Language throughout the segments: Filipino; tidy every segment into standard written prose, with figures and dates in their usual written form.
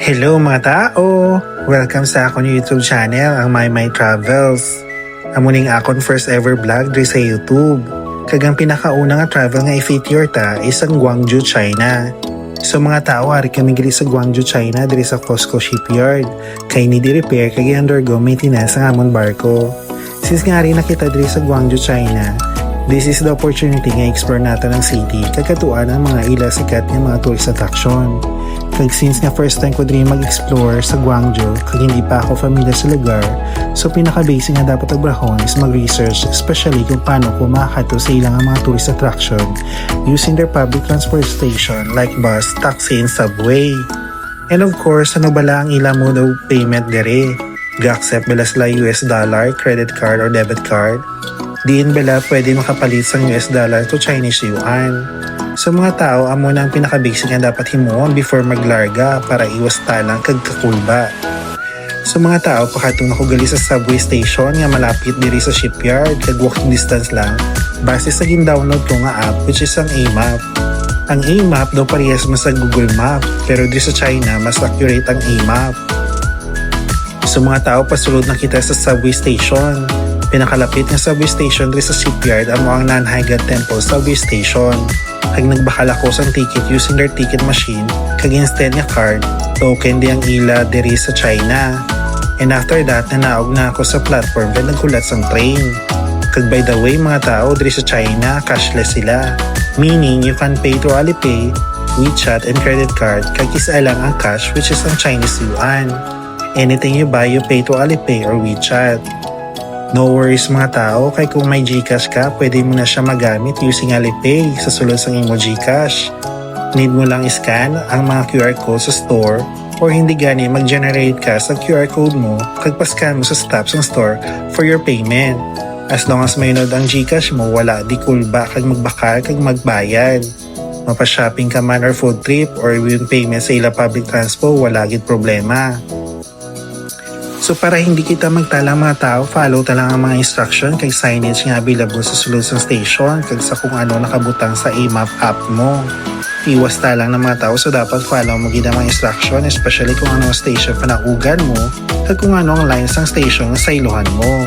Hello mga tao! Welcome sa akong YouTube channel, ang My Travels. Amuning akong first ever vlog diri sa YouTube. Kagang pinakauna nga travel nga i-feature ta is ang Guangzhou, China. So mga tao, hari kami diri sa Guangzhou, China, diri sa COSCO Shipyard. Kay need i-repair kay undergo maintenance ang amon barko. Since nga rin nakita diri sa Guangzhou, China, this is the opportunity nga explore natin ang city kagatuan ang mga ila sikat nga mga tourist attraction. Kag since nga first time ko din mag-explore sa Guangzhou kag hindi pa ako familiar sa lugar, so pinaka-basic nga dapat abrahon is mag-research, especially kung paano ko makakato sa ilang mga tourist attraction using their public transportation like bus, taxi, and subway. And of course, ano bala ang ilang mode of payment dere? Ga-accept bala sila US dollar, credit card, or debit card? Diin bala pwede makapalit sa US dollar to Chinese yuan. Sa mga tao, amo na ang pinaka-basic nga dapat himuon before maglarga para iwas talang kag kakulba. Sa mga tao, pakatong ako gali sa subway station nga malapit diri sa shipyard kag walking distance lang base sa gin-download ko nga app which is ang A-Map. Ang A-Map daw parehas mas sa Google Map pero diri sa China mas accurate ang A-Map. Sa mga tao, pasulod na kita sa subway station. Pinakalapit nga subway station diri sa shipyard amo ang Nanhai God Temple subway station. Kag nagbakal ako sa ticket using their ticket machine kag instead nga card, token di ang ila diri sa China. And after that, nanaog na ako sa platform kag nagkulat sang train. Kag by the way mga tao, diri sa China, cashless sila. Meaning, you can pay through Alipay, WeChat, and credit card kag isa lang ang cash which is ang Chinese yuan. Anything you buy, you pay to Alipay or WeChat. No worries mga tao, kay kung may GCash ka, pwede mo na siya magamit using Alipay sa sulod sang imo GCash. Need mo lang iscan ang mga QR code sa store or hindi gani mag-generate ka sa QR code mo kag pascan mo sa staff ng store for your payment. As long as may nod ang GCash mo, wala di kulba kag magbakal kag magbayad. Mapa-shopping ka man or food trip or yung payment sa ila public transport, wala gid problema. So para hindi kita magtalang mga tao, follow talang ang mga instruction kay signage nga available sa sulod sa station kag sa kung ano nakabutang sa A-Map app mo. Iwas talang ng mga tao, so dapat follow mo gid ang mga instruction, especially kung ano station panaugan mo kag kung ano ang lines ng station nga sa iluhan mo.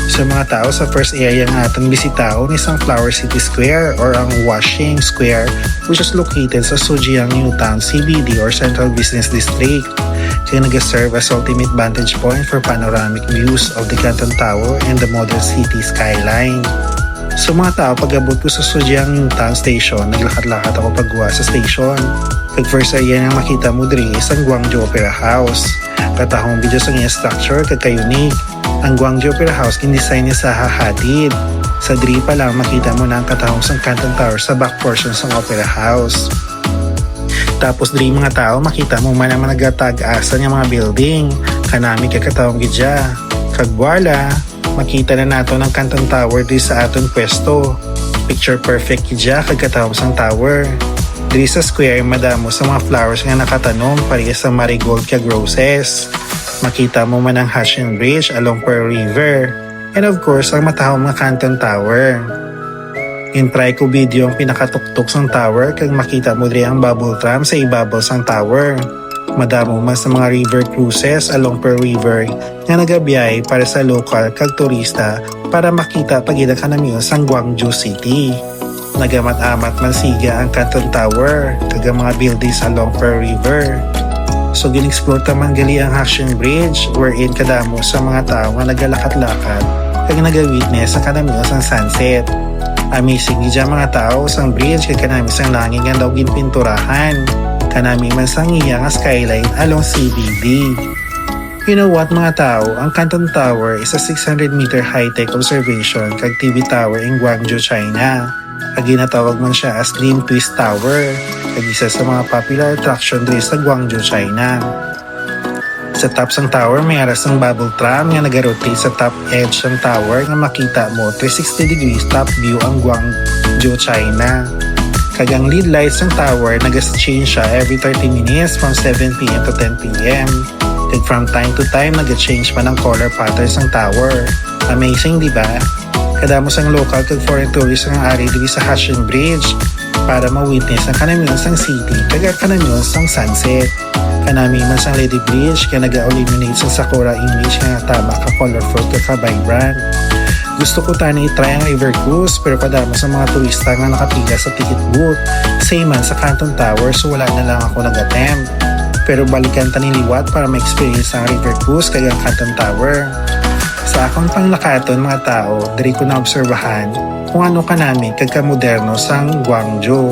So mga tao, sa first area nga atong bisitaon is ang Flower City Square or ang Washing Square which is located sa Sujiang Newtown CBD or Central Business District. Kaya nag-serve as ultimate vantage point for panoramic views of the Canton Tower and the modern city skyline. So mga tao, pag-abot ko sa Sujiang Newtown Station, naglakad-lakad ako pagwa sa station. Kag first area nga makita mo diri is ang Guangzhou Opera House. Katahong video sa nga structure kag unique. Ang Guangzhou Opera House kindesign niya sa hahatid. Sa diri pa lang makita mo na ang katahong sang Canton Tower sa back portion sang Opera House. Tapos diri mga tao, makita mo man naman nagatag-asa nga mga building. Kanami kakatawang gidya. Kag wala, makita na nato ng Canton Tower diri sa aton pwesto. Picture perfect gidya kag katawang sang tower. Diri sa square, madamo sa mga flowers nga nakatanom pareha sa marigold kag roses. Makita mo man ang Hanshin Bridge along Pearl River. And of course, ang matahong mga Canton Tower. In-try ko video ang pinakatuktok sang tower kag makita mo diri ang bubble tram sa ibabaw sang tower. Madamo man sa mga river cruises along Pearl River nga nagabiyay para sa local kag turista para makita pagida kanami sang Guangzhou City. Nagamat-amat man siga ang Canton Tower kag ang mga buildings along Pearl River. So gin-explore taman gali ang Hanshin Bridge wherein kadamo sa mga tao nga nagalakat-lakad kag naga-witness sa kanami sang sunset. Amazing gidya mga tao sang bridge kag kanami sang langit nga daw ginpinturahan. Kanami man sang iya nga skyline along CBD. You know what mga tao, ang Canton Tower is a 600-meter high-tech observation kag TV tower in Guangzhou, China. Kag ginatawag man siya as Green Twist Tower, kag isa sa mga popular attraction diri sa Guangzhou, China. Sa top sang tower, may aras ng bubble tram nga nag-rotate sa top edge ng tower nga makita mo 360 degrees top view ang Guangzhou, China. Kag ang lead lights ng tower nag-change siya every 30 minutes from 7 p.m. to 10 p.m. Kag from time to time nag-change pa ng color patterns ng tower. Amazing, di ba? Kadamo sang local kag foreign tourists nga ari diri sa Hanshin Bridge. para ma-witness ang kanamihan sang city kag kanamihan sang sunset. Kanami man sang Lady Bridge kaya nag-illuminate sa Sakura image nga tama ka colorful ka vibrant. Gusto ko tani i-try ang river cruise pero kadamo sa mga turista nga nakapila sa ticket booth. Same man sa Canton Tower so wala na lang ako nag-attempt. Pero balikan tani liwat para ma-experience ang river cruise kaya ang Canton Tower. Sa akong panglakaton mga tao, diri ko na obserbahan kung ano kanami kagka-moderno sang Gwangju.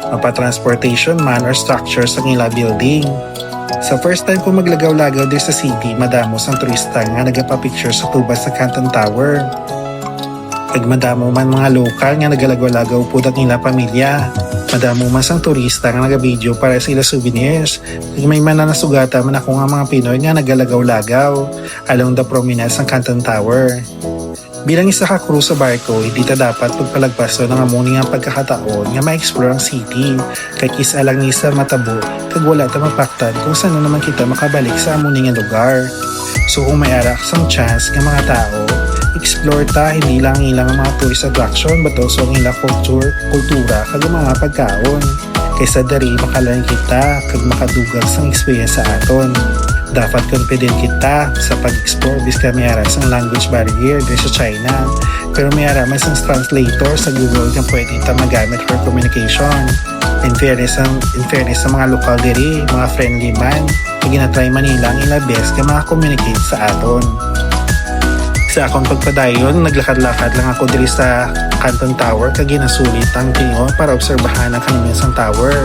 Mapa-transportation man or structure sa nila building. Sa first time ko maglagaw-lagaw din sa city, madamo sang turista nga nagapa-picture sa tubas sa Canton Tower. Kag madamo man mga lokal nga nagalagaw-lagaw po dat nila pamilya. Madamo man sang turista nga naga-video para sa ila souvenirs. Kag may man na nasugata man ako nga mga Pinoy nga nagalagaw-lagaw along the promenade sa Canton Tower. Bilang isa ka crew sa barko, hindi ta dapat pagpalagpaso ng amuni nga pagkakataon nga ma-explore ang city. Kay kisa lang ni sa matabo, kag wala ta mapaktan kung saan naman kita makabalik sa amuni nga lugar. So kung may arak sang chance nga mga tao, explore ta hindi lang ilang mga tourist attraction but also ang ilang kultura kag mga pagkaon. Kaysa dari makalain kita kag makadugang sang experience sa aton. Dapat confident kita sa pag-explore biska may ara sang language barrier dito sa China. Pero may ara man sang translator sa Google nga pwede ita magamit for communication. In fairness sa mga lokal diri, mga friendly man, kag ginatry man nila ang ila best nga maka-communicate sa aton. Sa akong pagpadayon, naglakad-lakad lang ako diri sa Canton Tower kag ginasulit ang tingon para obserbahan ang kanimihan sang tower.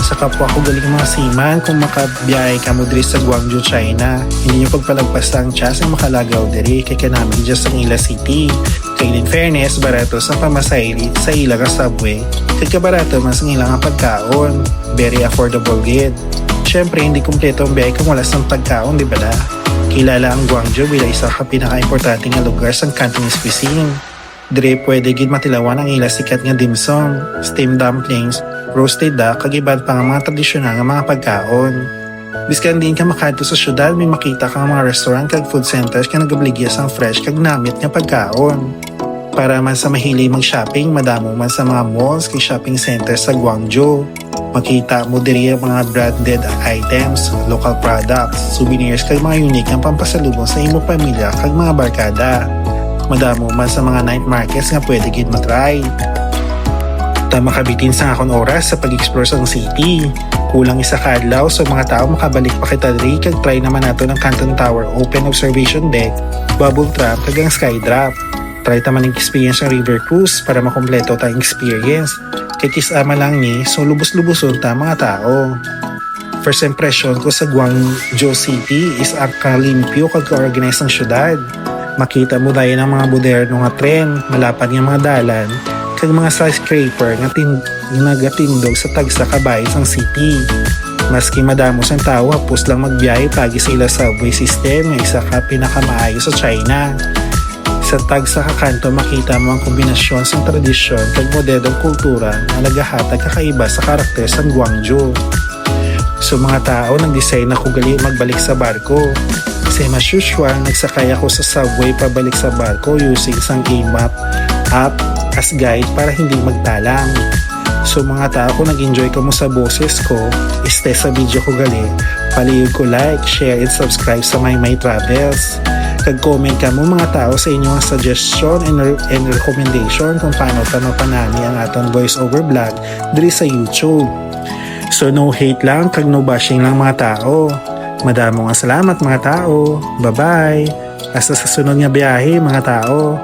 Sa kapwa ko galing mga seaman kung makabiyahe ka mo diri sa Gwangju, China. Hindi nyo pagpalagpas ang chance ang makalagaw diri kay kanami just ang ila city. Kay in fairness, barato sa pamasayri sa ila ka subway. Kay kabarato mas ang ilang pagkaon. Very affordable gid. Syempre hindi kumpleto ang biyahe kung wala sang pagkaon, di ba da? Kilala ang Gwangju bilang isa ka pinaka-importante nga lugar sa Cantonese cuisine. Dire pwede gid matilawan ang ila sikat nga dim sum, steamed dumplings, roasted duck, kag iban pa nga mga tradisyonal nga mga pagkaon. Biskan din ka makadto sa syudad, may makita ka mga restaurant kag food centers ka nagabligya sang fresh kag namit nga pagkaon. Para man sa mahilig mag-shopping, madamo man sa mga malls kag shopping centers sa Gwangju. Makita mo diri ang mga branded items, local products, souvenirs kag mga unique nga pampasalubong sa imo pamilya kag mga barkada. Madamo man sa mga night markets nga pwede gid matry. Makabitin sa akong oras sa pag-explore sa city. Kulang isa ka adlaw so mga tao makabalik pa kita diri kag try naman nato ng Canton Tower open observation deck, bubble trap kag ang sky drop. Try ta man ang experience ng river cruise para makompleto tayong experience. Kay kisama lang ni so lubos-luboson ta mga tao. First impression ko sa Gwangju City is ang kalimpyo kag ka-organize ng syudad. Makita mo dahil ng mga moderno nga tren, malapad nga mga dalan, kag mga skyscraper nga nagatindog sa tagsa kabay sang city. Maski madamo sang tao hapos lang magbiyahe pagi sa ila subway system nga isa ka pinakamaayo sa China. Sa tagsa ka kanto makita mo ang kombinasyon sang tradisyon kag modernong kultura nga nagahatag kakaiba sa karakter sang Gwangju. So mga tao nag-design ako gali magbalik sa barko. Kasi as usual, nagsakay ako sa subway pabalik sa barko using sang A-map app as guide para hindi magtalang. So mga tao, kung nag-enjoy ka mo sa boses ko, stay sa video ko gali, palihog ko like, share, and subscribe sa My Travels. Kag-comment ka mo mga tao sa inyong suggestion and recommendation kung paano mapanami ang aton voice over vlog diri sa YouTube. So no hate lang, kag no bashing lang mga tao. Madamo nga salamat mga tao. Bye-bye. Hasta sa sunod nga biyahe mga tao.